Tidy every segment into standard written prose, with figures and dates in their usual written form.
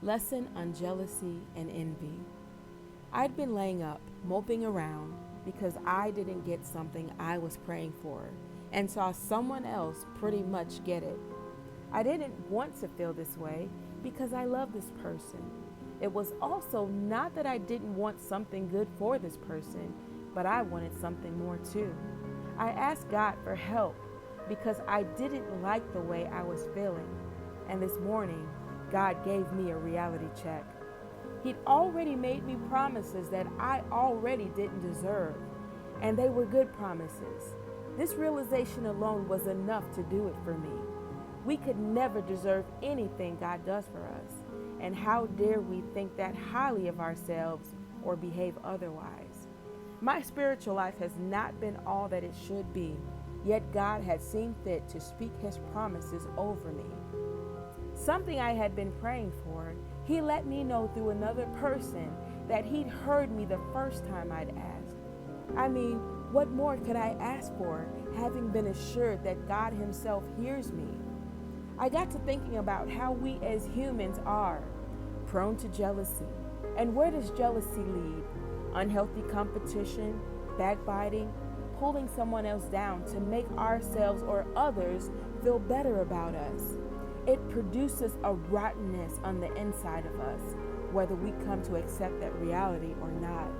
Lesson on Jealousy and Envy. I'd been laying up, moping around, because I didn't get something I was praying for, and saw someone else pretty much get it. I didn't want to feel this way because I love this person. It was also not that I didn't want something good for this person, but I wanted something more too. I asked God for help because I didn't like the way I was feeling. And this morning, God gave me a reality check. He'd already made me promises that I already didn't deserve, and they were good promises. This realization alone was enough to do it for me. We could never deserve anything God does for us, and how dare we think that highly of ourselves or behave otherwise? My spiritual life has not been all that it should be, yet God had seen fit to speak His promises over me. Something I had been praying for, He let me know through another person that He'd heard me the first time I'd asked. I mean, what more could I ask for, having been assured that God Himself hears me? I got to thinking about how we as humans are prone to jealousy. And where does jealousy lead? Unhealthy competition, backbiting, pulling someone else down to make ourselves or others feel better about us. It produces a rottenness on the inside of us, whether we come to accept that reality or not.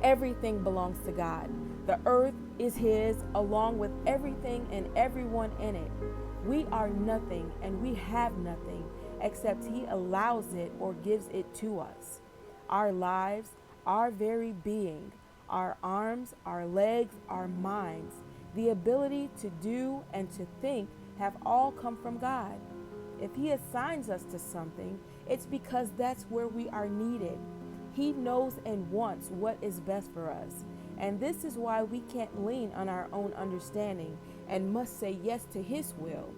Everything belongs to God. The earth is His, along with everything and everyone in it. We are nothing and we have nothing except He allows it or gives it to us. Our lives, our very being, our arms, our legs, our minds, the ability to do and to think have all come from God. If He assigns us to something, it's because that's where we are needed. He knows and wants what is best for us. And this is why we can't lean on our own understanding and must say yes to His will.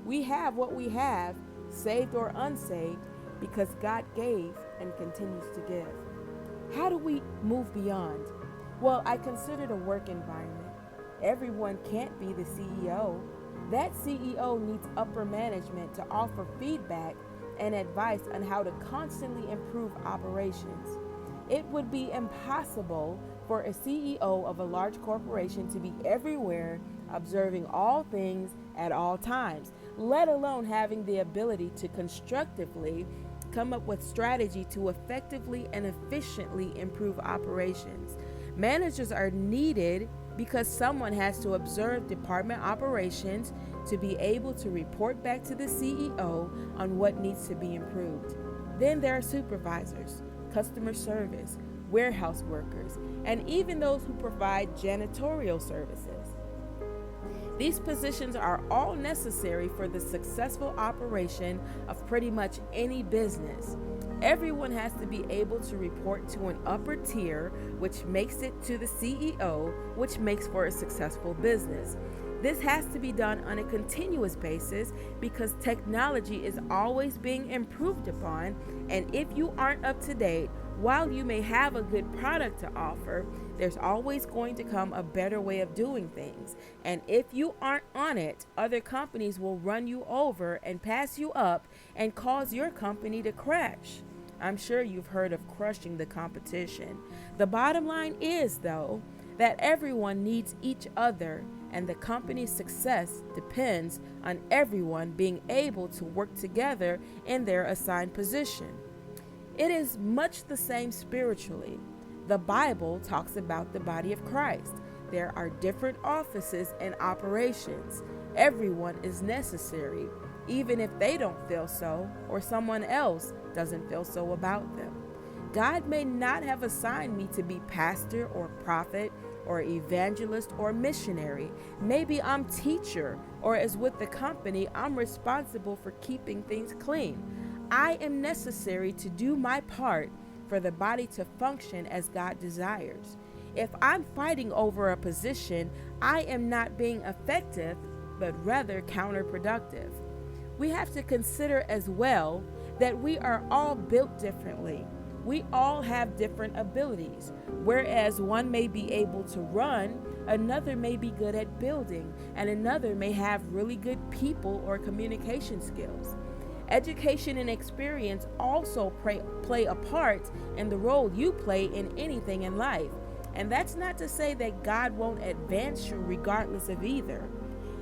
We have what we have, saved or unsaved, because God gave and continues to give. How do we move beyond? Well, I consider the work environment. Everyone can't be the CEO. That CEO needs upper management to offer feedback and advice on how to constantly improve operations. It would be impossible for a CEO of a large corporation to be everywhere, observing all things at all times, let alone having the ability to constructively come up with strategy to effectively and efficiently improve operations. Managers are needed because someone has to observe department operations to be able to report back to the CEO on what needs to be improved. Then there are supervisors, customer service, warehouse workers, and even those who provide janitorial services. These positions are all necessary for the successful operation of pretty much any business. Everyone has to be able to report to an upper tier, which makes it to the CEO, which makes for a successful business. This has to be done on a continuous basis because technology is always being improved upon, and if you aren't up to date, while you may have a good product to offer, there's always going to come a better way of doing things. And if you aren't on it, other companies will run you over and pass you up and cause your company to crash. I'm sure you've heard of crushing the competition. The bottom line is, though, that everyone needs each other, and the company's success depends on everyone being able to work together in their assigned position. It is much the same spiritually. The Bible talks about the body of Christ. There are different offices and operations. Everyone is necessary, even if they don't feel so or someone else doesn't feel so about them. God may not have assigned me to be pastor or prophet or evangelist or missionary. Maybe I'm teacher, or as with the company, I'm responsible for keeping things clean. I am necessary to do my part for the body to function as God desires. If I'm fighting over a position, I am not being effective, but rather counterproductive. We have to consider as well that we are all built differently. We all have different abilities. Whereas one may be able to run, another may be good at building, and another may have really good people or communication skills. Education and experience also play a part in the role you play in anything in life. And that's not to say that God won't advance you regardless of either.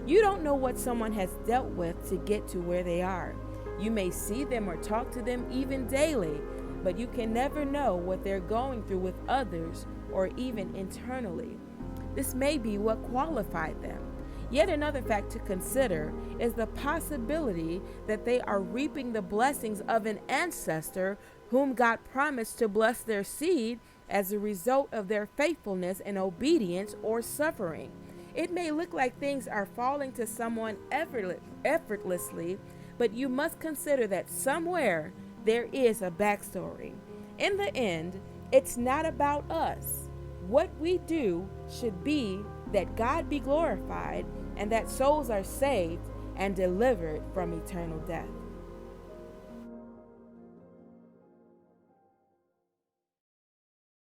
You don't know what someone has dealt with to get to where they are. You may see them or talk to them even daily, but you can never know what they're going through with others or even internally. This may be what qualified them. Yet another fact to consider is the possibility that they are reaping the blessings of an ancestor whom God promised to bless their seed as a result of their faithfulness and obedience or suffering. It may look like things are falling to someone effortlessly, but you must consider that somewhere there is a backstory. In the end, it's not about us. What we do should be that God be glorified and that souls are saved and delivered from eternal death.